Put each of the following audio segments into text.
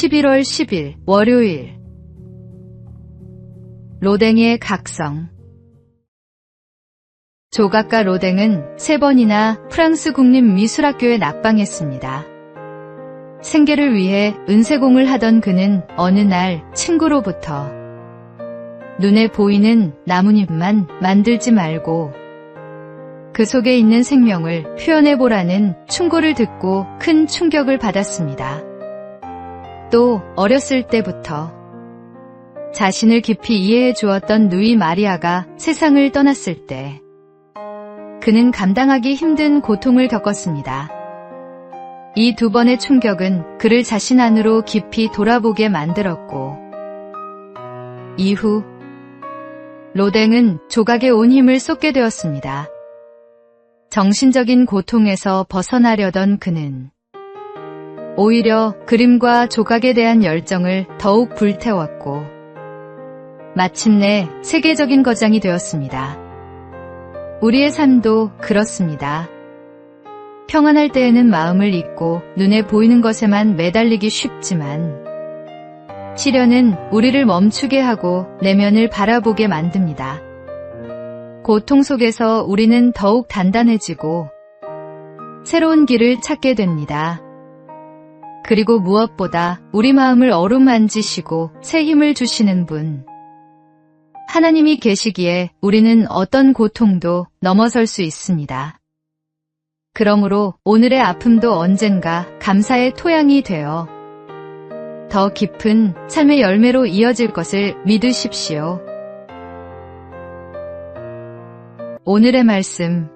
11월 10일 월요일. 로댕의 각성. 조각가 로댕은 3번이나 프랑스 국립미술학교에 낙방했습니다. 생계를 위해 은세공을 하던 그는 어느 날 친구로부터 눈에 보이는 나뭇잎만 만들지 말고 그 속에 있는 생명을 표현해보라는 충고를 듣고 큰 충격을 받았습니다. 또 어렸을 때부터 자신을 깊이 이해해 주었던 누이 마리아가 세상을 떠났을 때 그는 감당하기 힘든 고통을 겪었습니다. 이 2번의 충격은 그를 자신 안으로 깊이 돌아보게 만들었고 이후 로댕은 조각에 온 힘을 쏟게 되었습니다. 정신적인 고통에서 벗어나려던 그는 오히려 그림과 조각에 대한 열정을 더욱 불태웠고 마침내 세계적인 거장이 되었습니다. 우리의 삶도 그렇습니다. 평안할 때에는 마음을 잊고 눈에 보이는 것에만 매달리기 쉽지만 시련은 우리를 멈추게 하고 내면을 바라보게 만듭니다. 고통 속에서 우리는 더욱 단단해지고 새로운 길을 찾게 됩니다. 그리고 무엇보다 우리 마음을 어루만지시고 새 힘을 주시는 분, 하나님이 계시기에 우리는 어떤 고통도 넘어설 수 있습니다. 그러므로 오늘의 아픔도 언젠가 감사의 토양이 되어 더 깊은 삶의 열매로 이어질 것을 믿으십시오. 오늘의 말씀.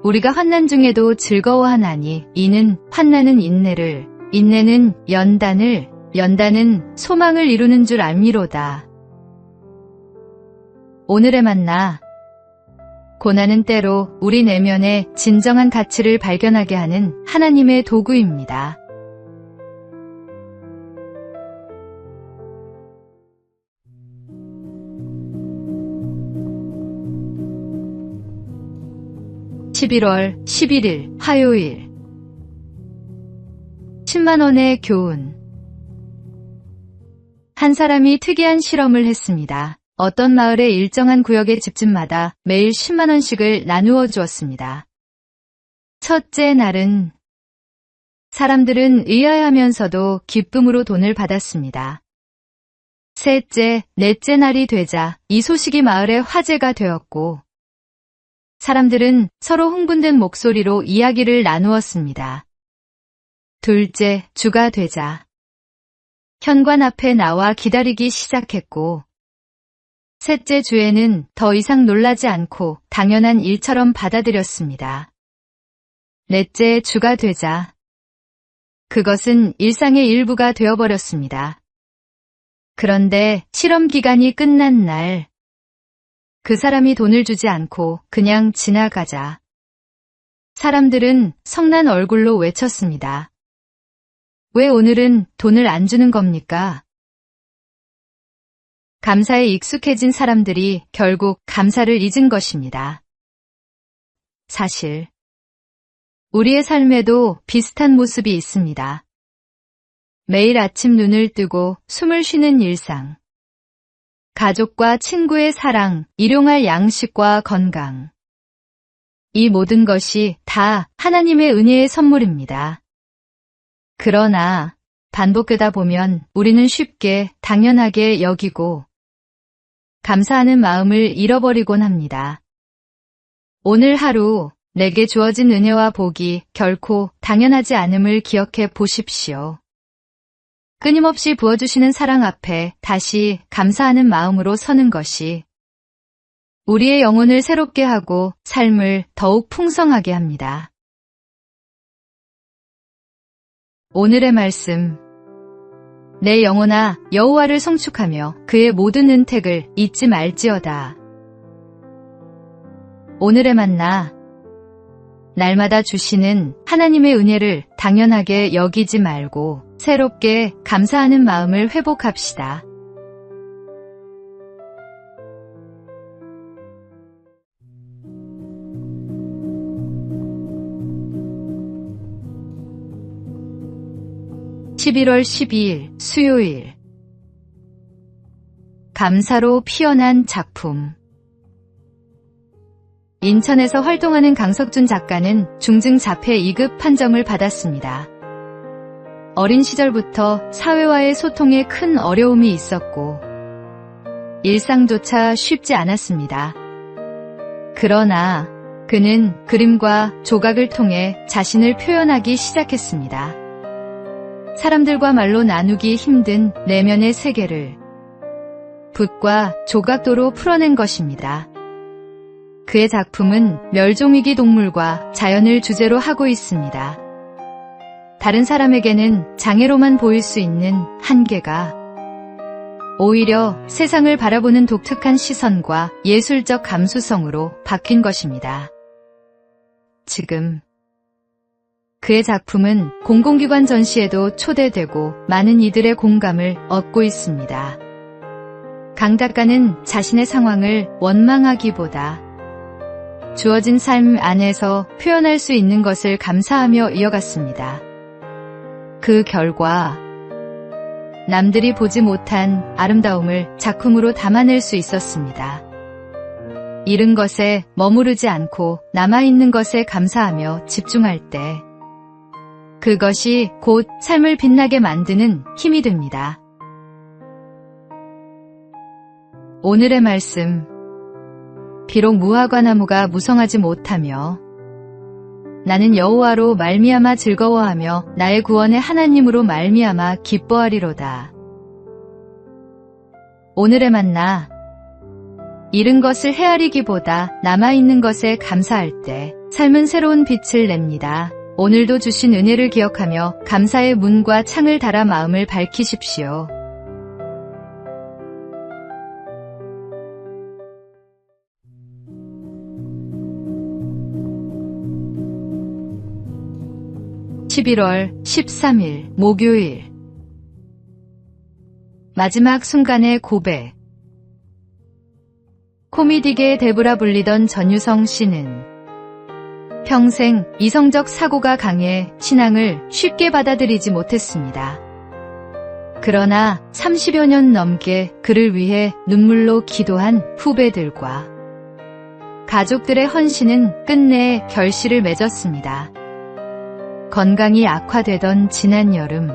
우리가 환난 중에도 즐거워하나니 이는 환난은 인내를, 인내는 연단을, 연단은 소망을 이루는 줄 알미로다. 오늘의 만나. 고난은 때로 우리 내면의 진정한 가치를 발견하게 하는 하나님의 도구입니다. (11월 11일) 화요일. 10만원의 교훈. 한 사람이 특이한 실험을 했습니다. 어떤 마을의 일정한 구역의 집집마다 매일 10만원씩을 나누어 주었습니다. 첫째 날은 사람들은 의아해하면서도 기쁨으로 돈을 받았습니다. 셋째, 넷째 날이 되자 이 소식이 마을의 화제가 되었고 사람들은 서로 흥분된 목소리로 이야기를 나누었습니다. 둘째 주가 되자 현관 앞에 나와 기다리기 시작했고 셋째 주에는 더 이상 놀라지 않고 당연한 일처럼 받아들였습니다. 넷째 주가 되자 그것은 일상의 일부가 되어버렸습니다. 그런데 실험 기간이 끝난 날 그 사람이 돈을 주지 않고 그냥 지나가자 사람들은 성난 얼굴로 외쳤습니다. 왜 오늘은 돈을 안 주는 겁니까? 감사에 익숙해진 사람들이 결국 감사를 잊은 것입니다. 사실 우리의 삶에도 비슷한 모습이 있습니다. 매일 아침 눈을 뜨고 숨을 쉬는 일상, 가족과 친구의 사랑, 일용할 양식과 건강. 이 모든 것이 다 하나님의 은혜의 선물입니다. 그러나 반복되다 보면 우리는 쉽게 당연하게 여기고 감사하는 마음을 잃어버리곤 합니다. 오늘 하루 내게 주어진 은혜와 복이 결코 당연하지 않음을 기억해 보십시오. 끊임없이 부어주시는 사랑 앞에 다시 감사하는 마음으로 서는 것이 우리의 영혼을 새롭게 하고 삶을 더욱 풍성하게 합니다. 오늘의 말씀. 내 영혼아 여호와를 성축하며 그의 모든 은택을 잊지 말지어다. 오늘의 만나. 날마다 주시는 하나님의 은혜를 당연하게 여기지 말고 새롭게 감사하는 마음을 회복합시다. 11월 12일 수요일. 감사로 피어난 작품. 인천에서 활동하는 강석준 작가는 중증 자폐 2급 판정을 받았습니다. 어린 시절부터 사회와의 소통에 큰 어려움이 있었고 일상조차 쉽지 않았습니다. 그러나 그는 그림과 조각을 통해 자신을 표현하기 시작했습니다. 사람들과 말로 나누기 힘든 내면의 세계를 붓과 조각도로 풀어낸 것입니다. 그의 작품은 멸종위기 동물과 자연을 주제로 하고 있습니다. 다른 사람에게는 장애로만 보일 수 있는 한계가 오히려 세상을 바라보는 독특한 시선과 예술적 감수성으로 바뀐 것입니다. 지금 그의 작품은 공공기관 전시에도 초대되고 많은 이들의 공감을 얻고 있습니다. 강 작가는 자신의 상황을 원망하기보다 주어진 삶 안에서 표현할 수 있는 것을 감사하며 이어갔습니다. 그 결과 남들이 보지 못한 아름다움을 작품으로 담아낼 수 있었습니다. 잃은 것에 머무르지 않고 남아있는 것에 감사하며 집중할 때 그것이 곧 삶을 빛나게 만드는 힘이 됩니다. 오늘의 말씀. 비록 무화과 나무가 무성하지 못하며 나는 여호와로 말미암아 즐거워하며 나의 구원의 하나님으로 말미암아 기뻐하리로다. 오늘의 만나. 잃은 것을 헤아리기보다 남아있는 것에 감사할 때 삶은 새로운 빛을 냅니다. 오늘도 주신 은혜를 기억하며 감사의 문과 창을 달아 마음을 밝히십시오. (11월 13일) 목요일. 마지막 순간의 고백. 코미디계의 대부라 불리던 전유성 씨는 평생 이성적 사고가 강해 신앙을 쉽게 받아들이지 못했습니다. 그러나 30여 년 넘게 그를 위해 눈물로 기도한 후배들과 가족들의 헌신은 끝내 결실을 맺었습니다. 건강이 악화되던 지난 여름,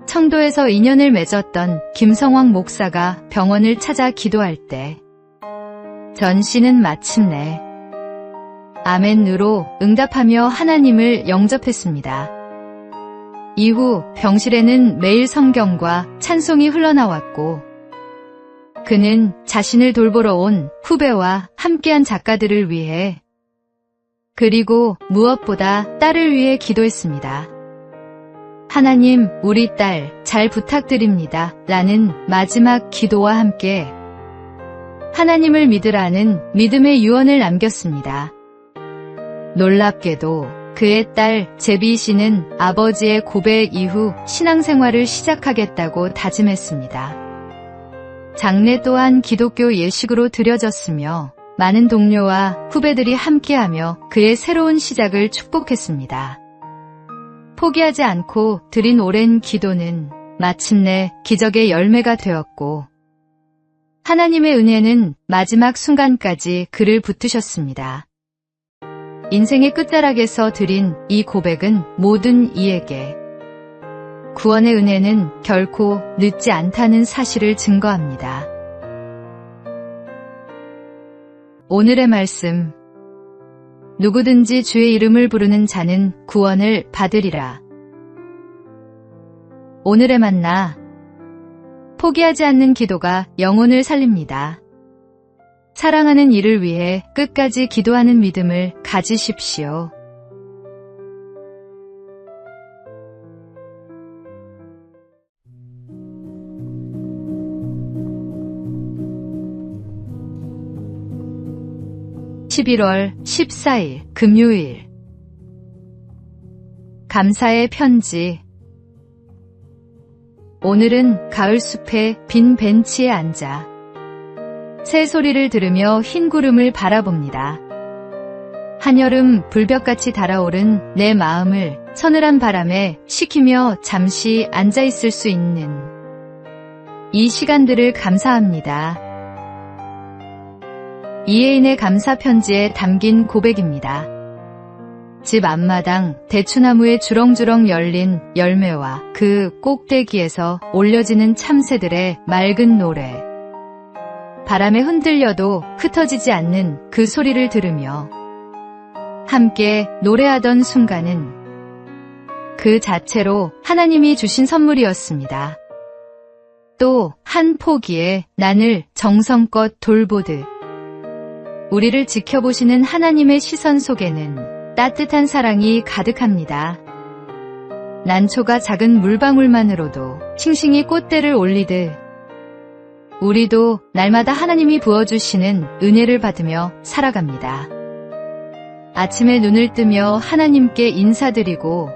청도에서 인연을 맺었던 김성황 목사가 병원을 찾아 기도할 때 전 씨는 마침내 아멘으로 응답하며 하나님을 영접했습니다. 이후 병실에는 매일 성경과 찬송이 흘러나왔고 그는 자신을 돌보러 온 후배와 함께한 작가들을 위해 그리고 무엇보다 딸을 위해 기도했습니다. 하나님, 우리 딸 잘 부탁드립니다. 라는 마지막 기도와 함께 하나님을 믿으라는 믿음의 유언을 남겼습니다. 놀랍게도 그의 딸 제비 씨는 아버지의 고백 이후 신앙생활을 시작하겠다고 다짐했습니다. 장례 또한 기독교 예식으로 드려졌으며 많은 동료와 후배들이 함께하며 그의 새로운 시작을 축복했습니다. 포기하지 않고 드린 오랜 기도는 마침내 기적의 열매가 되었고 하나님의 은혜는 마지막 순간까지 그를 붙드셨습니다. 인생의 끝자락에서 드린 이 고백은 모든 이에게 구원의 은혜는 결코 늦지 않다는 사실을 증거합니다. 오늘의 말씀. 누구든지 주의 이름을 부르는 자는 구원을 받으리라. 오늘의 만나. 포기하지 않는 기도가 영혼을 살립니다. 사랑하는 이를 위해 끝까지 기도하는 믿음을 가지십시오. (11월 14일) 금요일. 감사의 편지. 오늘은 가을숲의 빈 벤치에 앉아 새 소리를 들으며 흰 구름을 바라봅니다. 한여름 불볕같이 달아오른 내 마음을 서늘한 바람에 식히며 잠시 앉아있을 수 있는 이 시간들을 감사합니다. 이혜인의 감사 편지에 담긴 고백입니다. 집 앞마당 대추나무에 주렁주렁 열린 열매와 그 꼭대기에서 올려지는 참새들의 맑은 노래. 바람에 흔들려도 흩어지지 않는 그 소리를 들으며 함께 노래하던 순간은 그 자체로 하나님이 주신 선물이었습니다. 또 한 포기에 난을 정성껏 돌보듯 우리를 지켜보시는 하나님의 시선 속에는 따뜻한 사랑이 가득합니다. 난초가 작은 물방울만으로도 싱싱이 꽃대를 올리듯 우리도 날마다 하나님이 부어주시는 은혜를 받으며 살아갑니다. 아침에 눈을 뜨며 하나님께 인사드리고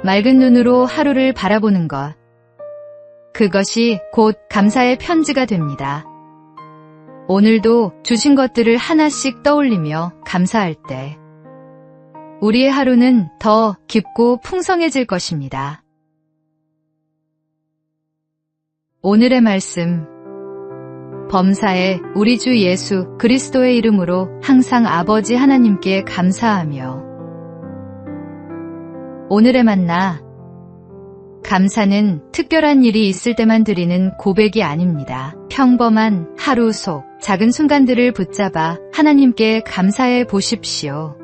맑은 눈으로 하루를 바라보는 것, 그것이 곧 감사의 편지가 됩니다. 오늘도 주신 것들을 하나씩 떠올리며 감사할 때 우리의 하루는 더 깊고 풍성해질 것입니다. 오늘의 말씀, 범사에 우리 주 예수 그리스도의 이름으로 항상 아버지 하나님께 감사하며. 오늘의 만나, 감사는 특별한 일이 있을 때만 드리는 고백이 아닙니다. 평범한 하루 속 작은 순간들을 붙잡아 하나님께 감사해 보십시오.